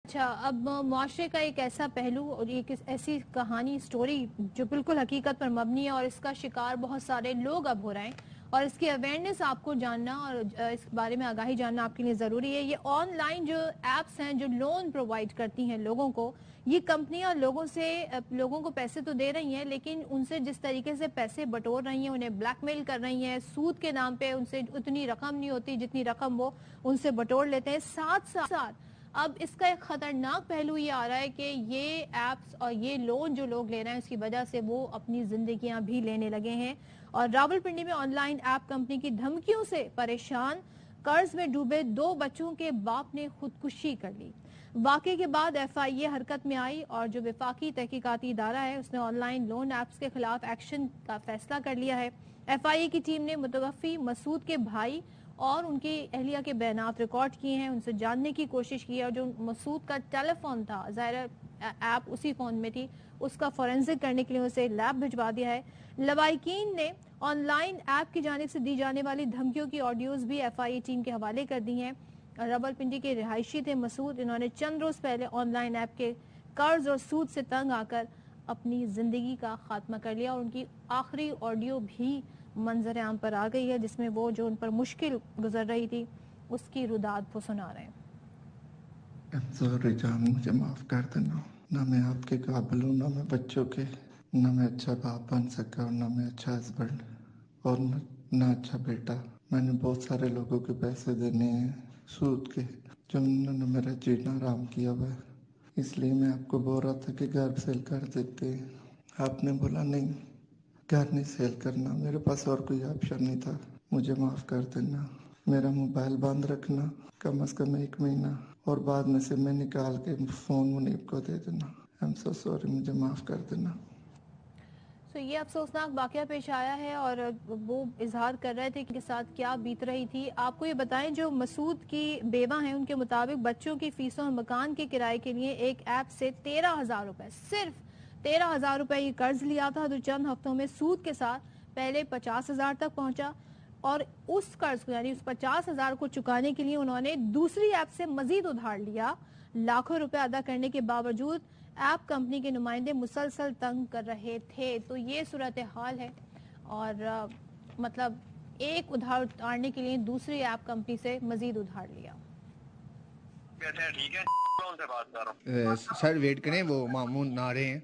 اچھا، اب معاشرے کا ایک ایسا پہلو اور ایک ایسی کہانی سٹوری جو بالکل حقیقت پر مبنی ہے اور اس کا شکار بہت سارے لوگ اب ہو رہے ہیں، اور اس کی اویئرنیس آپ کو جاننا اور اس بارے میں آگاہی جاننا آپ کے لیے ضروری ہے۔ یہ آن لائن جو ایپس ہیں جو لون پرووائڈ کرتی ہیں لوگوں کو، یہ کمپنیاں لوگوں کو پیسے تو دے رہی ہیں، لیکن ان سے جس طریقے سے پیسے بٹور رہی ہیں، انہیں بلیک میل کر رہی ہیں، سود کے نام پہ ان سے اتنی رقم نہیں ہوتی جتنی رقم وہ ان سے بٹور لیتے ہیں۔ ساتھ ساتھ اب اس کا ایک خطرناک پہلو یہ آ رہا ہے کہ یہ ایپس اور یہ لون جو لوگ لے رہے ہیں اس کی وجہ سے وہ اپنی زندگیاں بھی لینے لگے ہیں، اور راولپنڈی میں آن لائن ایپ کمپنی کی دھمکیوں سے پریشان قرض میں ڈوبے 2 بچوں کے باپ نے خودکشی کر لی۔ واقعے کے بعد ایف آئی اے حرکت میں آئی اور جو وفاقی تحقیقاتی ادارہ ہے اس نے آن لائن لون ایپس کے خلاف ایکشن کا فیصلہ کر لیا ہے۔ ایف آئی اے کی ٹیم نے متوفی مسعود کے بھائی اور ان کی اہلیہ کے بیانات ریکارڈ کیے ہیں، ان سے جاننے کی کوشش کی ہے، اور جو مسعود کا ٹیلی فون تھا، ظاہر ایپ اسی فون میں تھی، اس کا فورینزک کرنے کے لیے اسے لیب بھجوا دیا ہے۔ لوائقین نے آن لائن ایپ کی جانب سے دی جانے والی دھمکیوں کی آڈیوز بھی ایف آئی اے ٹیم کے حوالے کر دی ہیں۔ راولپنڈی کے رہائشی تھے مسعود، انہوں نے چند روز پہلے آن لائن ایپ کے قرض اور سود سے تنگ آ کر اپنی زندگی کا خاتمہ کر لیا، اور ان کی آخری آڈیو بھی منظر عام پر آ گئی ہے جس میں وہ جو ان پر مشکل گزر رہی تھی اس کی روداد وہ سنا رہے ہیں۔ سوری جان، مجھے معاف کر دینا، نہ میں آپ کے قابل ہوں، نہ میں بچوں کے، نہ میں اچھا باپ بن سکا اور نہ میں اچھا ہسبینڈ اور نہ اچھا بیٹا۔ میں نے بہت سارے لوگوں کے پیسے دینے ہیں سود کے، جو انہوں نے میرا جینا حرام کیا ہوا ہے۔ اس لیے میں آپ کو بول رہا تھا کہ گھر سیل کر دیتے، آپ نے بولا نہیں، گھر نہیں سیل کرنا، میرے پاس اور کوئی آپشن نہیں تھا۔ مجھے معاف کر دینا، میرا موبائل بند رکھنا کم از کم 1 مہینہ، اور بعد میں سے میں نکال کے فون منیب کو دے دینا۔ ایم سو سوری، مجھے معاف کر دینا۔ یہ افسوسناک واقعہ پیش آیا ہے اور وہ اظہار کر رہے تھے کہ ان کے ساتھ کیا بیت رہی تھی۔ آپ کو یہ بتائیں، جو مسعود کی بیوہ ہیں ان کے مطابق بچوں کی فیسوں اور مکان کے کرائے کے لیے ایک ایپ سے 13,000 روپے، صرف 13,000 روپے یہ قرض لیا تھا، جو چند ہفتوں میں سود کے ساتھ پہلے 50,000 تک پہنچا، اور اس قرض کو یعنی اس 50,000 کو چکانے کے لیے انہوں نے دوسری ایپ سے مزید ادھار لیا۔ لاکھوں روپے ادا کرنے کے باوجود ایپ کمپنی کے نمائندے مسلسل تنگ کر رہے تھے۔ تو یہ صورتحال ہے، اور مطلب ایک ادھار اتارنے کے لیے دوسری ایپ کمپنی سے مزید ادھار لیا۔ کہتے ہیں ٹھیک ہے، کون سے بات کر رہا ہوں سر ویٹ کریں، وہ مامون نہ رہے ہیں۔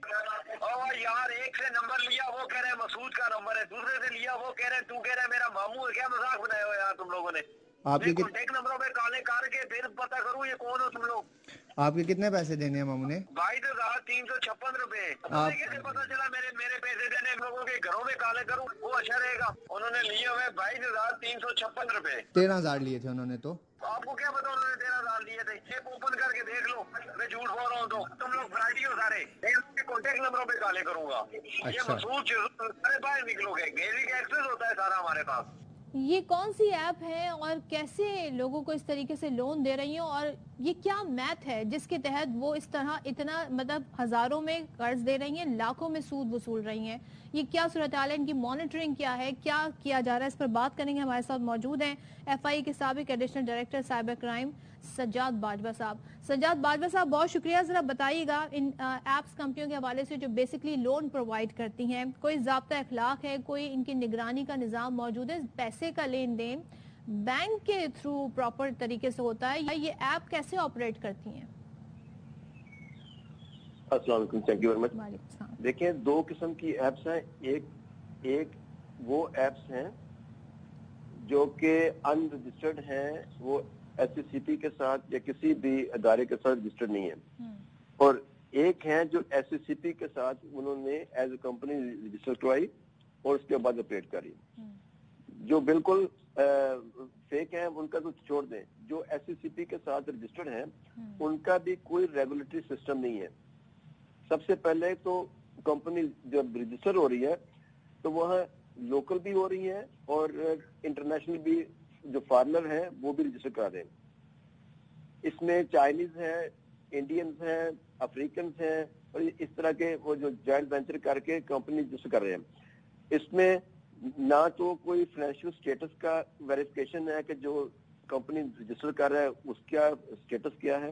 یار ایک سے نمبر لیا وہ کہہ رہے مسعود کا نمبر ہے، دوسرے سے لیا وہ کہہ رہے تو کہہ رہے میرا ماموں ہے، کیا مذاق بنایا ہوا یار تم لوگوں نے؟ آپ کے کانٹیکٹ نمبروں پہ کالے کر کے پھر پتہ کروں یہ کون ہو تم لوگ۔ آپ کے کتنے پیسے دینے ہیں ماموں نے؟ 22,356 روپے۔ آپ کیسے پتا چلا میرے پیسے دینے لوگوں کے گھروں میں کالے کروں وہ اچھا رہے گا؟ انہوں نے لیے ہوئے 22,356 روپے۔ 13,000 لیے تھے انہوں نے تو۔ آپ کو کیا پتا انہوں نے 13,000 لیے تھے؟ چیک اوپن کر کے دیکھ لو، میں جھوٹ بول رہا ہوں تو تم لوگ فرائیڈی ہو سارے، کانٹیکٹ نمبروں پہ کالے کروں گا۔ یہ اچھا، مسعود سارے باہر نکلو گے، گیلری کا ایکسس ہوتا ہے سارا ہمارے پاس۔ یہ کون سی ایپ ہے اور کیسے لوگوں کو اس طریقے سے لون دے رہی ہیں، اور یہ کیا میتھ ہے جس کے تحت وہ اس طرح اتنا مطلب ہزاروں میں قرض دے رہی ہیں، لاکھوں میں سود وصول رہی ہیں؟ یہ کیا صورتحال ہے، ان کی مانیٹرنگ کیا ہے، کیا کیا جا رہا ہے؟ اس پر بات کریں گے۔ ہمارے ساتھ موجود ہیں ایف آئی اے کے سابق additional director cyber crime Sajjad Bajwa صاحب۔ سجاد باجوہ صاحب، بہت شکریہ۔ ذرا بتائیے گا ان ایپس کمپنیوں کے حوالے سے جو بیسکلی لون پرووائڈ کرتی ہیں، کوئی ضابطہ اخلاق ہے، کوئی ان کی نگرانی کا نظام موجود ہے؟ پیسے کا لین دین بینک کے تھرو پراپر طریقے سے ہوتا ہے، یا یہ ایپ کیسے آپریٹ کرتی ہیں؟ السلام علیکم، تھینک یو ویری مچ۔ وعلیکم السلام۔ دیکھیں، 2 قسم کی ایپس ہیں۔ ایک وہ ایپس ہیں جو کہ ان رجسٹرڈ ہیں، وہ ایس سی سی پی کے ساتھ یا کسی بھی ادارے کے ساتھ رجسٹرڈ نہیں ہیں، اور ایک ہیں جو ایس سی سی پی کے ساتھ انہوں نے ایز اے کمپنی رجسٹر کروائی اور اس کے بعد آپریٹ کری۔ جو بالکل فیک ہیں ان کا تو چھوڑ دیں، جو ایس سی سی پی کے ساتھ رجسٹرڈ ہیں ان کا بھی کوئی ریگولیٹری سسٹم نہیں ہے۔ سب سے پہلے تو کمپنی جب رجسٹر ہو رہی ہے تو وہاں لوکل بھی ہو رہی ہے اور انٹرنیشنل بھی، جو فارنر ہیں وہ بھی رجسٹر کرا رہے ہیں۔ اس میں چائنیز ہیں، انڈینز ہیں، افریقنز ہیں، اور اس طرح کے وہ جو جوائنٹ وینچر کر کے کمپنی رجسٹر کر رہے ہیں۔ اس میں نہ تو کوئی فائنینشیل سٹیٹس کا ویریفیکیشن ہے کہ جو کمپنی رجسٹر کر رہا ہے اس کا سٹیٹس کیا ہے،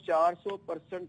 400%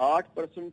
8%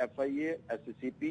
FIA, SCCP